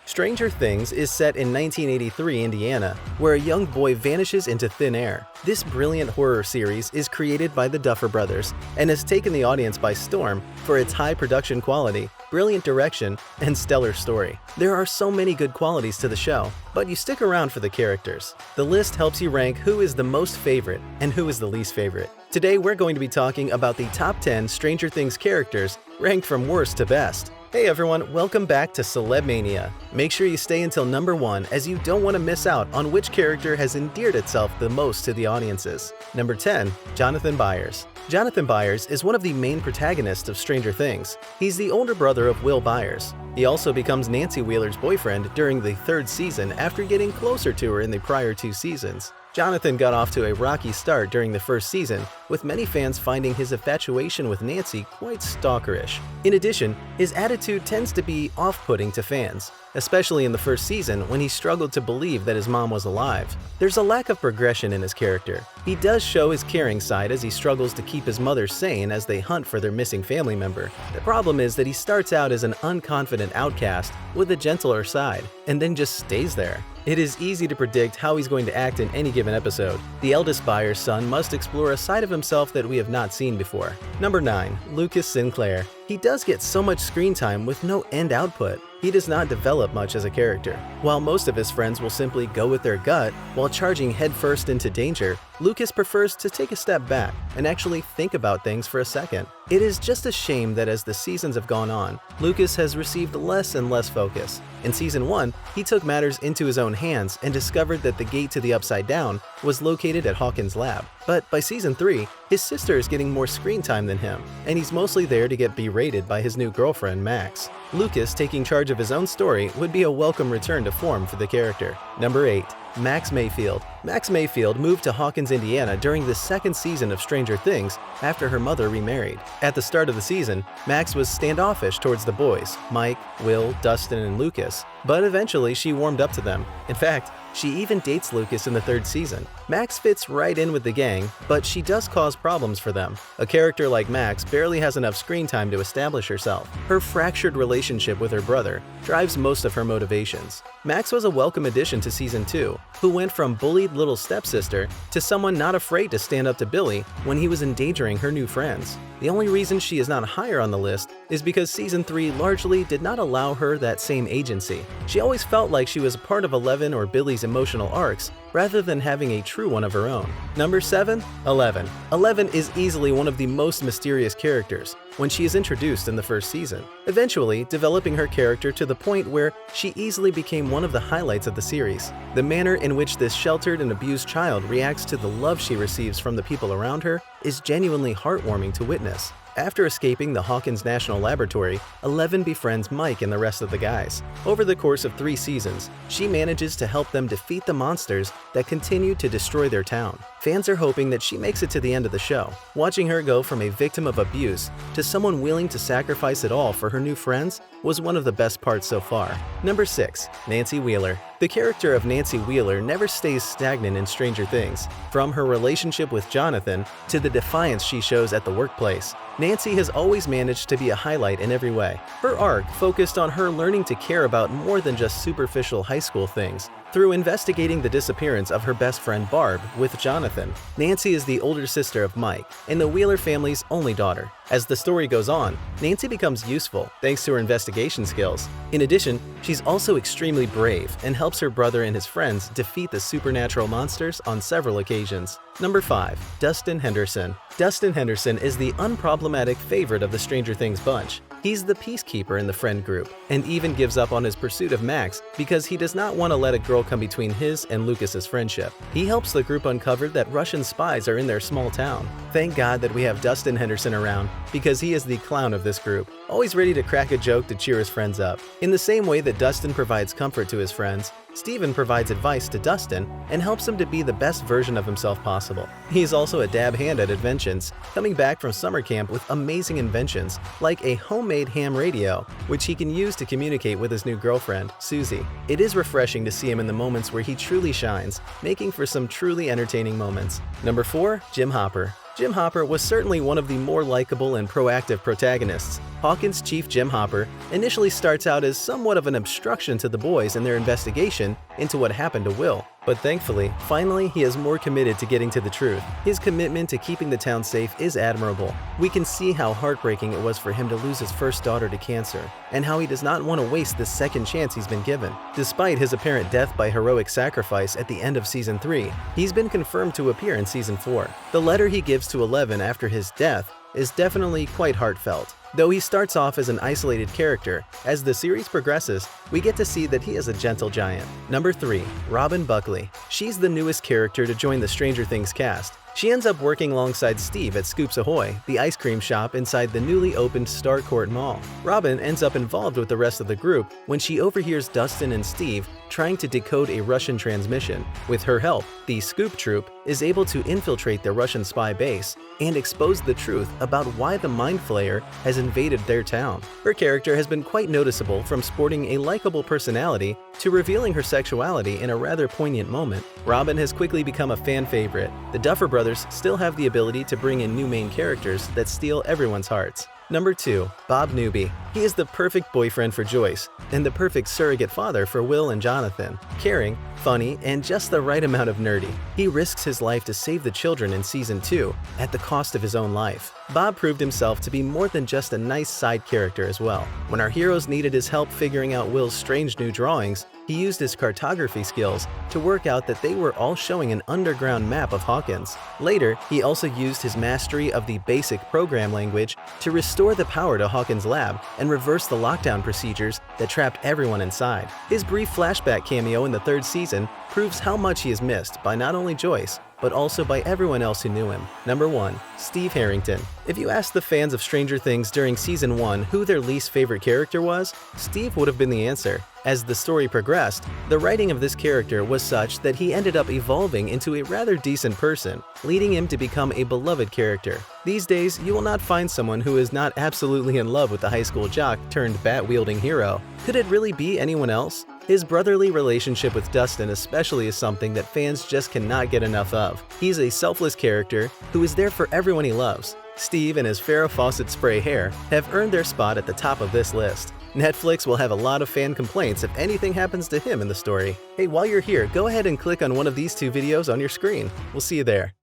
Stranger Things is set in 1983 Indiana, where a young boy vanishes into thin air. This brilliant horror series is created by the Duffer brothers and has taken the audience by storm for its high production quality, brilliant direction, and stellar story. There are so many good qualities to the show, but you stick around for the characters. The list helps you rank who is the most favorite and who is the least favorite. Today we're going to be talking about the top 10 Stranger Things characters ranked from worst to best. Hey everyone, welcome back to Celeb Mania. Make sure you stay until number 1 as you don't want to miss out on which character has endeared itself the most to the audiences. Number 10. Jonathan Byers. Jonathan Byers is one of the main protagonists of Stranger Things. He's the older brother of Will Byers. He also becomes Nancy Wheeler's boyfriend during the 3rd season after getting closer to her in the prior 2 seasons. Jonathan got off to a rocky start during the 1st season, with many fans finding his infatuation with Nancy quite stalkerish. In addition, his attitude tends to be off-putting to fans, especially in the 1st season when he struggled to believe that his mom was alive. There's a lack of progression in his character. He does show his caring side as he struggles to keep his mother sane as they hunt for their missing family member. The problem is that he starts out as an unconfident outcast with a gentler side, and then just stays there. It is easy to predict how he's going to act in any given episode. The eldest Byers' son must explore a side of himself that we have not seen before. Number 9. Lucas Sinclair. He does get so much screen time with no end output. He does not develop much as a character. While most of his friends will simply go with their gut while charging headfirst into danger, Lucas prefers to take a step back and actually think about things for a second. It is just a shame that as the seasons have gone on, Lucas has received less and less focus. In Season 1, he took matters into his own hands and discovered that the gate to the Upside Down was located at Hawkins' lab. But by Season 3, his sister is getting more screen time than him, and he's mostly there to get berated by his new girlfriend, Max. Lucas taking charge of his own story would be a welcome return to form for the character. Number 8. Max Mayfield. Max Mayfield moved to Hawkins, Indiana during the 2nd season of Stranger Things after her mother remarried. At the start of the season, Max was standoffish towards the boys, Mike, Will, Dustin, and Lucas, but eventually she warmed up to them. In fact, she even dates Lucas in the 3rd season. Max fits right in with the gang, but she does cause problems for them. A character like Max barely has enough screen time to establish herself. Her fractured relationship with her brother drives most of her motivations. Max was a welcome addition to Season 2, who went from bullied little stepsister to someone not afraid to stand up to Billy when he was endangering her new friends. The only reason she is not higher on the list is because Season 3 largely did not allow her that same agency. She always felt like she was a part of Eleven or Billy's emotional arcs rather than having a true one of her own. Number 7. Eleven. Eleven is easily one of the most mysterious characters when she is introduced in the 1st season, eventually developing her character to the point where she easily became one of the highlights of the series. The manner in which this sheltered and abused child reacts to the love she receives from the people around her is genuinely heartwarming to witness. After escaping the Hawkins National Laboratory, Eleven befriends Mike and the rest of the guys. Over the course of 3 seasons, she manages to help them defeat the monsters that continue to destroy their town. Fans are hoping that she makes it to the end of the show. Watching her go from a victim of abuse to someone willing to sacrifice it all for her new friends was one of the best parts so far. Number 6. Nancy Wheeler. The character of Nancy Wheeler never stays stagnant in Stranger Things. From her relationship with Jonathan to the defiance she shows at the workplace, Nancy has always managed to be a highlight in every way. Her arc focused on her learning to care about more than just superficial high school things. Through investigating the disappearance of her best friend Barb with Jonathan, Nancy is the older sister of Mike and the Wheeler family's only daughter. As the story goes on, Nancy becomes useful thanks to her investigation skills. In addition, she's also extremely brave and helps her brother and his friends defeat the supernatural monsters on several occasions. Number 5. Dustin Henderson. Dustin Henderson is the unproblematic favorite of the Stranger Things bunch. He's the peacekeeper in the friend group, and even gives up on his pursuit of Max because he does not want to let a girl come between his and Lucas's friendship. He helps the group uncover that Russian spies are in their small town. Thank God that we have Dustin Henderson around, because he is the clown of this group, always ready to crack a joke to cheer his friends up. In the same way that Dustin provides comfort to his friends, Steven provides advice to Dustin and helps him to be the best version of himself possible. He's also a dab hand at inventions, coming back from summer camp with amazing inventions like a homemade ham radio, which he can use to communicate with his new girlfriend, Susie. It is refreshing to see him in the moments where he truly shines, making for some truly entertaining moments. Number 4. Jim Hopper. Jim Hopper was certainly one of the more likable and proactive protagonists. Hawkins' chief Jim Hopper initially starts out as somewhat of an obstruction to the boys in their investigation into what happened to Will. But thankfully, finally he is more committed to getting to the truth. His commitment to keeping the town safe is admirable. We can see how heartbreaking it was for him to lose his first daughter to cancer, and how he does not want to waste this second chance he's been given. Despite his apparent death by heroic sacrifice at the end of Season 3, he's been confirmed to appear in Season 4. The letter he gives to Eleven after his death is definitely quite heartfelt. Though he starts off as an isolated character, as the series progresses, we get to see that he is a gentle giant. Number 3. Robin Buckley. She's the newest character to join the Stranger Things cast. She ends up working alongside Steve at Scoops Ahoy, the ice cream shop inside the newly opened Starcourt Mall. Robin ends up involved with the rest of the group when she overhears Dustin and Steve trying to decode a Russian transmission. With her help, the Scoop Troop is able to infiltrate the Russian spy base and expose the truth about why the Mind Flayer has invaded their town. Her character has been quite noticeable, from sporting a likable personality to revealing her sexuality in a rather poignant moment. Robin has quickly become a fan favorite. The Duffer brothers still have the ability to bring in new main characters that steal everyone's hearts. Number 2. Bob Newby. He is the perfect boyfriend for Joyce, and the perfect surrogate father for Will and Jonathan. Caring, funny, and just the right amount of nerdy. He risks his life to save the children in Season 2 at the cost of his own life. Bob proved himself to be more than just a nice side character as well. When our heroes needed his help figuring out Will's strange new drawings, he used his cartography skills to work out that they were all showing an underground map of Hawkins. Later, he also used his mastery of the basic program language to restore the power to Hawkins' lab and reverse the lockdown procedures that trapped everyone inside. His brief flashback cameo in the 3rd season proves how much he is missed by not only Joyce, but also by everyone else who knew him. Number 1. Steve Harrington. If you asked the fans of Stranger Things during Season 1 who their least favorite character was, Steve would have been the answer. As the story progressed, the writing of this character was such that he ended up evolving into a rather decent person, leading him to become a beloved character. These days, you will not find someone who is not absolutely in love with the high school jock turned bat-wielding hero. Could it really be anyone else? His brotherly relationship with Dustin especially is something that fans just cannot get enough of. He's a selfless character who is there for everyone he loves. Steve and his Farrah Fawcett spray hair have earned their spot at the top of this list. Netflix will have a lot of fan complaints if anything happens to him in the story. Hey, while you're here, go ahead and click on one of these 2 videos on your screen. We'll see you there.